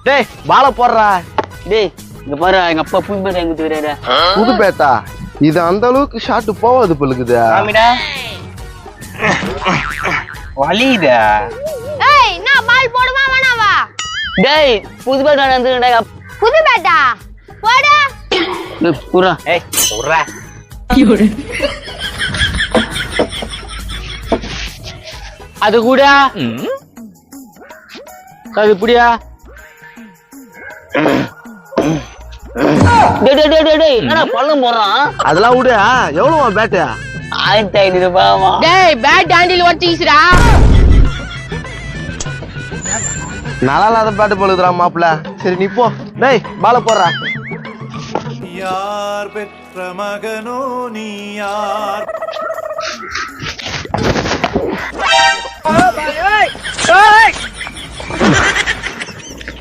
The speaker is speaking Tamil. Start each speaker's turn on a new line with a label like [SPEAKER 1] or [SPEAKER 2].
[SPEAKER 1] டேய் பால போடுறா.
[SPEAKER 2] டேய் இங்க பாரு எங்க அப்பா புது பேட்டை எங்க தெரியாடா.
[SPEAKER 1] புது பேட்டா இது அந்த அளவுக்கு ஷாட் போவாது பழுக்குது.
[SPEAKER 2] ஆமிடா வலிடா.
[SPEAKER 3] ஏய் நான் பால் போடுமா வேணாவா?
[SPEAKER 2] டேய் புது பேட்டை வந்துடா.
[SPEAKER 3] புது பேட்டா போடு.
[SPEAKER 2] புறா ஏய் புறா அது கூட அது புடியா. என்னடா பள்ளம் போடுறான்.
[SPEAKER 1] அதெல்லாம் விடு. எவ்வளவு பேட்டு?
[SPEAKER 2] 1500 ரூபாய்.
[SPEAKER 3] டேய் பேட் ஹேண்டில் ஒட்டிச்சுடா.
[SPEAKER 1] நல்லா இல்லாத பேட்டு பழுகுதுடா மாப்பிள்ள. சரி நீ போ. டேய் பால போடுறா.
[SPEAKER 4] யார் பெற்ற மகனோ நீ யார்?